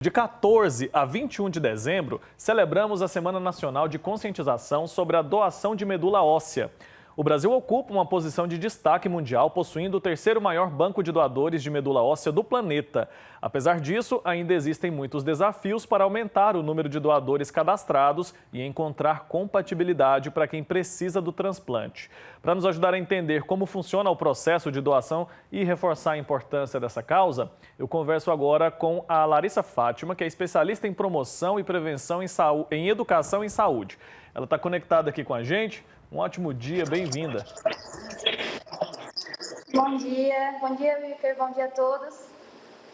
De 14 a 21 de dezembro, celebramos a Semana Nacional de Conscientização sobre a Doação de Medula Óssea. O Brasil ocupa uma posição de destaque mundial, possuindo o terceiro maior banco de doadores de medula óssea do planeta. Apesar disso, ainda existem muitos desafios para aumentar o número de doadores cadastrados e encontrar compatibilidade para quem precisa do transplante. Para nos ajudar a entender como funciona o processo de doação e reforçar a importância dessa causa, eu converso agora com a Larissa Fátima, que é especialista em promoção e prevenção em educação em saúde. Ela está conectada aqui com a gente. Um ótimo dia, bem-vinda. Bom dia, Victor, bom dia a todos.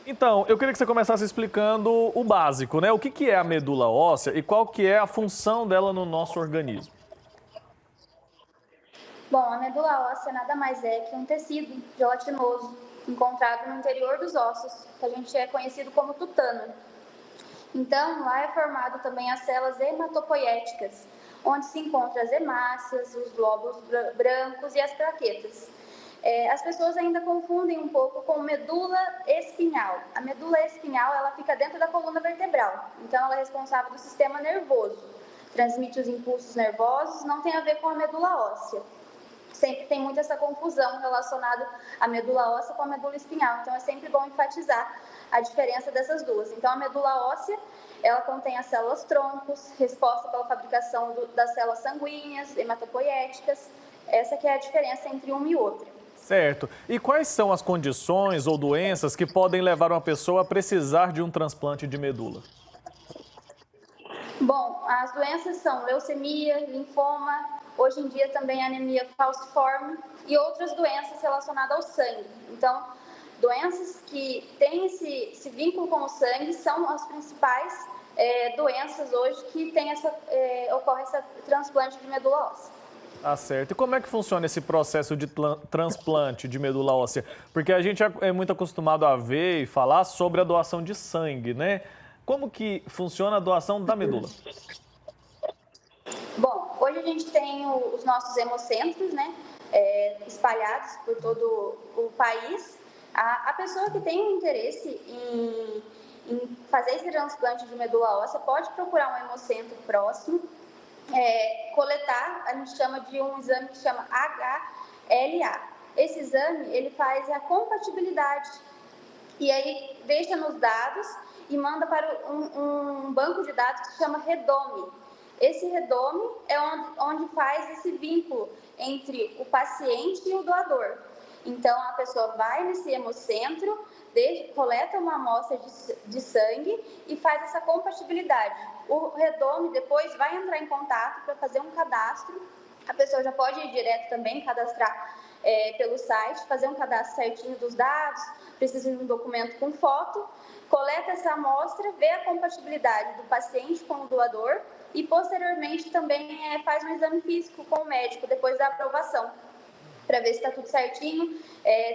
Então, eu queria que você começasse explicando o básico, né? O que é a medula óssea e qual que é a função dela no nosso organismo? Bom, a medula óssea nada mais é que um tecido gelatinoso encontrado no interior dos ossos, que a gente é conhecido como tutano. Então, lá é formado também as células hematopoéticas, onde se encontram as hemácias, os glóbulos brancos e as plaquetas. As pessoas ainda confundem um pouco com medula espinhal. A medula espinhal, ela fica dentro da coluna vertebral, então ela é responsável do sistema nervoso, transmite os impulsos nervosos, não tem a ver com a medula óssea. Sempre tem muito essa confusão relacionada à medula óssea com a medula espinhal, então é sempre bom enfatizar a diferença dessas duas. Então, a medula óssea, ela contém as células troncos, resposta pela fabricação das células sanguíneas, hematopoéticas. Essa que é a diferença entre uma e outra. Certo. E quais são as condições ou doenças que podem levar uma pessoa a precisar de um transplante de medula? Bom, as doenças são leucemia, linfoma, hoje em dia também anemia falciforme e outras doenças relacionadas ao sangue. Então, doenças que têm esse vínculo com o sangue são as principais doenças hoje que ocorre esse transplante de medula óssea. Ah, certo. E como é que funciona esse processo de transplante de medula óssea? Porque a gente é muito acostumado a ver e falar sobre a doação de sangue, né? Como que funciona a doação da medula? Bom, hoje a gente tem os nossos hemocentros, né? Espalhados por todo o país. A pessoa que tem um interesse em fazer esse transplante de medula óssea pode procurar um hemocentro próximo, coletar, a gente chama de um exame que chama HLA. Esse exame, ele faz a compatibilidade e aí deixa nos dados e manda para um banco de dados que se chama Redome. Esse Redome é onde faz esse vínculo entre o paciente e o doador. Então, a pessoa vai nesse hemocentro, coleta uma amostra de sangue e faz essa compatibilidade. O Redome depois vai entrar em contato para fazer um cadastro. A pessoa já pode ir direto também, cadastrar pelo site, fazer um cadastro certinho dos dados, precisa de um documento com foto, coleta essa amostra, vê a compatibilidade do paciente com o doador e, posteriormente, também faz um exame físico com o médico, depois da aprovação, para ver se está tudo certinho.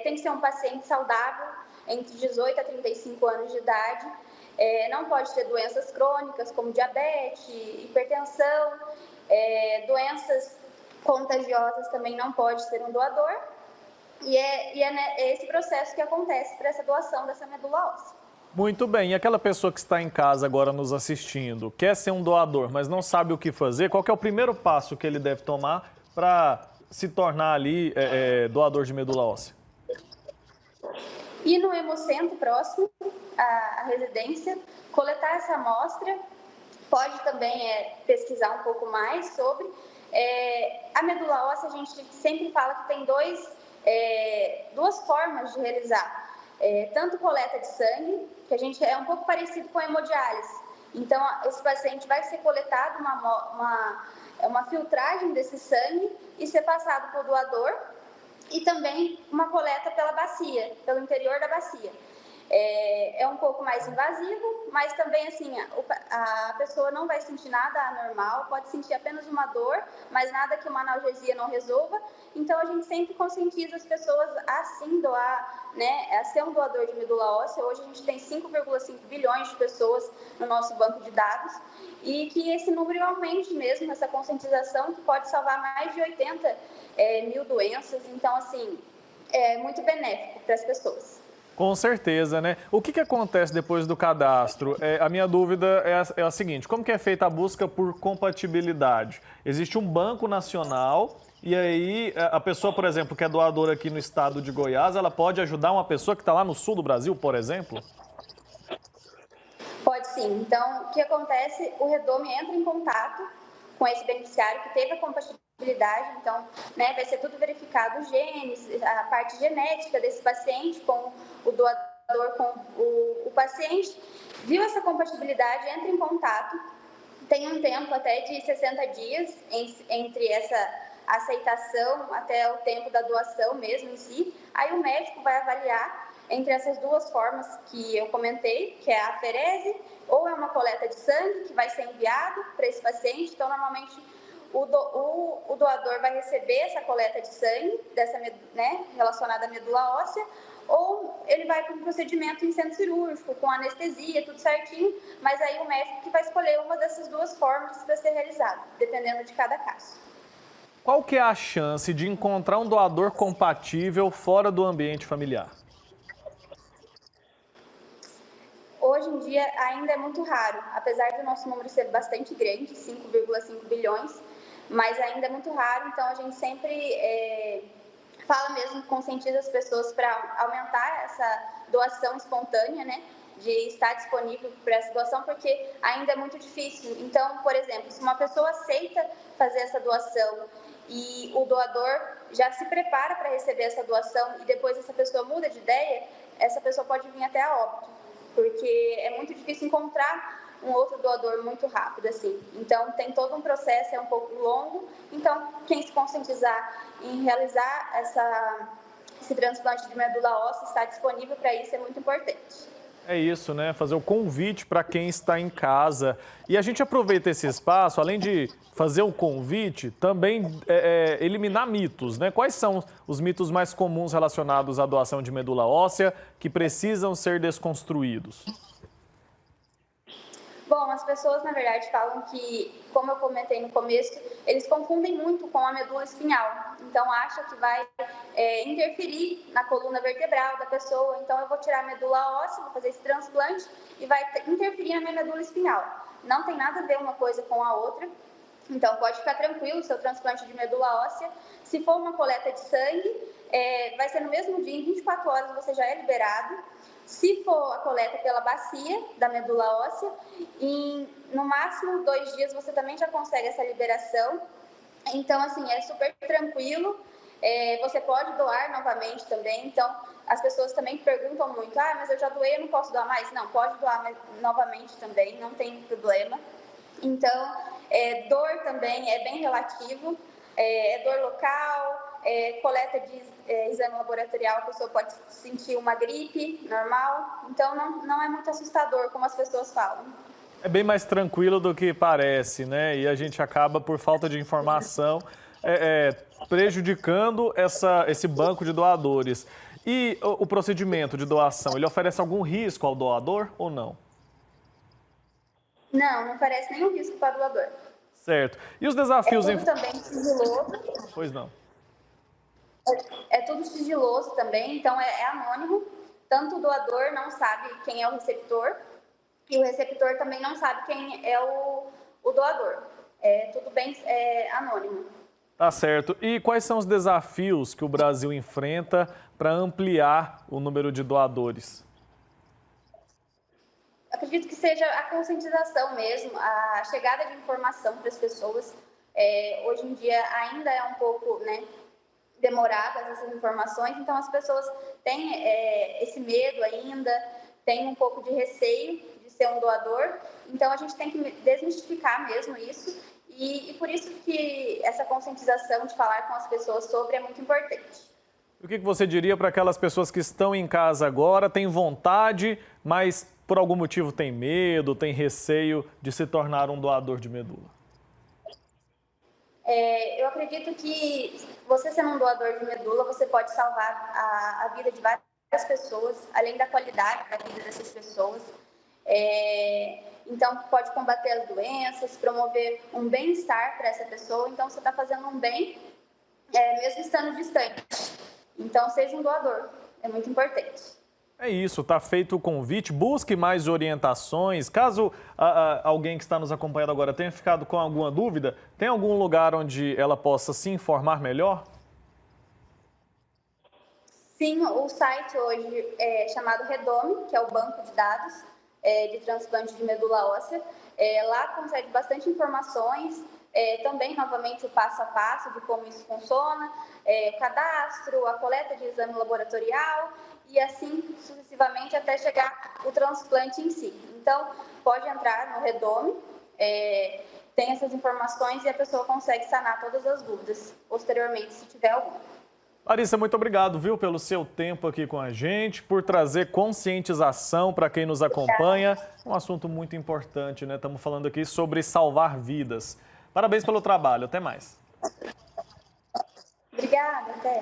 Tem que ser um paciente saudável, entre 18 a 35 anos de idade, não pode ter doenças crônicas como diabetes, hipertensão, doenças contagiosas também não pode ser um doador. E é esse processo que acontece para essa doação dessa medula óssea. Muito bem. E aquela pessoa que está em casa agora nos assistindo, quer ser um doador, mas não sabe o que fazer, qual que é o primeiro passo que ele deve tomar para se tornar ali doador de medula óssea? Ir no hemocentro próximo à residência, coletar essa amostra, pode também pesquisar um pouco mais sobre. A medula óssea, a gente sempre fala que tem duas formas de realizar. Tanto coleta de sangue, que a gente é um pouco parecido com a hemodiálise. Então, esse paciente vai ser coletado uma filtragem desse sangue e ser passado para o doador, e também uma coleta pela bacia, pelo interior da bacia. É um pouco mais invasivo, mas também assim, a pessoa não vai sentir nada anormal, pode sentir apenas uma dor, mas nada que uma analgesia não resolva. Então, a gente sempre conscientiza as pessoas a sim doar, né, a ser um doador de medula óssea. Hoje a gente tem 5,5 bilhões de pessoas no nosso banco de dados e que esse número aumente mesmo, essa conscientização que pode salvar mais de 80 mil doenças. Então, assim, é muito benéfico para as pessoas. Com certeza, né? O que acontece depois do cadastro? A minha dúvida é a seguinte: como que é feita a busca por compatibilidade? Existe um banco nacional e aí a pessoa, por exemplo, que é doadora aqui no estado de Goiás, ela pode ajudar uma pessoa que está lá no sul do Brasil, por exemplo? Pode sim. Então, o que acontece? O Redome entra em contato com esse beneficiário que teve a compatibilidade, então, né, vai ser tudo verificado, os genes, a parte genética desse paciente com o doador, com o paciente, viu essa compatibilidade, entra em contato, tem um tempo até de 60 dias entre essa aceitação até o tempo da doação mesmo em si, aí o médico vai avaliar entre essas duas formas que eu comentei, que é a aferese, ou é uma coleta de sangue que vai ser enviado para esse paciente. Então, normalmente, o doador vai receber essa coleta de sangue, né, relacionada à medula óssea, ou ele vai para um procedimento em centro cirúrgico, com anestesia, tudo certinho, mas aí o médico que vai escolher uma dessas duas formas para ser realizado, dependendo de cada caso. Qual que é a chance de encontrar um doador compatível fora do ambiente familiar? Hoje em dia ainda é muito raro, apesar do nosso número ser bastante grande, 5,5 bilhões, mas ainda é muito raro, então a gente sempre fala mesmo, conscientiza as pessoas para aumentar essa doação espontânea, né? De estar disponível para essa doação, porque ainda é muito difícil. Então, por exemplo, se uma pessoa aceita fazer essa doação e o doador já se prepara para receber essa doação e depois essa pessoa muda de ideia, essa pessoa pode vir até a óbito, porque é muito difícil encontrar um outro doador muito rápido, assim. Então, tem todo um processo, é um pouco longo. Então, quem se conscientizar em realizar esse transplante de medula óssea, estar disponível para isso é muito importante. É isso, né? Fazer o convite para quem está em casa. E a gente aproveita esse espaço, além de fazer o convite, também eliminar mitos, né? Quais são os mitos mais comuns relacionados à doação de medula óssea que precisam ser desconstruídos? Bom, as pessoas, na verdade, falam que, como eu comentei no começo, eles confundem muito com a medula espinhal. Então, acham que vai interferir na coluna vertebral da pessoa. Então, eu vou tirar a medula óssea, vou fazer esse transplante e vai interferir na minha medula espinhal. Não tem nada a ver uma coisa com a outra. Então, pode ficar tranquilo, o seu transplante de medula óssea. Se for uma coleta de sangue, vai ser no mesmo dia, em 24 horas você já é liberado. Se for a coleta pela bacia da medula óssea, no máximo 2 dias você também já consegue essa liberação. Então, assim, é super tranquilo. Você pode doar novamente também. Então, as pessoas também perguntam muito, mas eu já doei, eu não posso doar mais? Não, pode doar novamente também, não tem problema. Então, dor também é bem relativo, dor local, coleta de exame laboratorial, a pessoa pode sentir uma gripe normal, então não é muito assustador, como as pessoas falam. É bem mais tranquilo do que parece, né? E a gente acaba, por falta de informação, prejudicando esse banco de doadores. E o procedimento de doação, ele oferece algum risco ao doador ou não? Não oferece nenhum risco para o doador. Certo. E os desafios... É tudo também sigiloso. Pois não. É tudo sigiloso também, então é anônimo. Tanto o doador não sabe quem é o receptor e o receptor também não sabe quem é o doador. É tudo bem anônimo. Tá certo. E quais são os desafios que o Brasil enfrenta para ampliar o número de doadores? Acredito que seja a conscientização mesmo, a chegada de informação para as pessoas. Hoje em dia ainda é um pouco, né, demoradas essas informações, então as pessoas têm esse medo ainda, têm um pouco de receio de ser um doador, então a gente tem que desmistificar mesmo isso e por isso que essa conscientização de falar com as pessoas sobre é muito importante. O que você diria para aquelas pessoas que estão em casa agora, têm vontade, mas por algum motivo têm medo, têm receio de se tornar um doador de medula? Eu acredito que você sendo um doador de medula, você pode salvar a vida de várias pessoas, além da qualidade da vida dessas pessoas. Então, pode combater as doenças, promover um bem-estar para essa pessoa. Então, você está fazendo um bem, mesmo estando distante. Então, seja um doador, é muito importante. É isso, está feito o convite. Busque mais orientações. Caso alguém que está nos acompanhando agora tenha ficado com alguma dúvida, tem algum lugar onde ela possa se informar melhor? Sim, o site hoje é chamado Redome, que é o banco de dados de transplante de medula óssea. Lá concede bastante informações, também, novamente, o passo a passo de como isso funciona, cadastro, a coleta de exame laboratorial e assim sucessivamente até chegar o transplante em si. Então, pode entrar no Redome, tem essas informações e a pessoa consegue sanar todas as dúvidas posteriormente, se tiver alguma. Larissa, muito obrigado, viu, pelo seu tempo aqui com a gente, por trazer conscientização para quem nos acompanha. Um assunto muito importante, né? Estamos falando aqui sobre salvar vidas. Parabéns pelo trabalho. Até mais. Obrigada, até.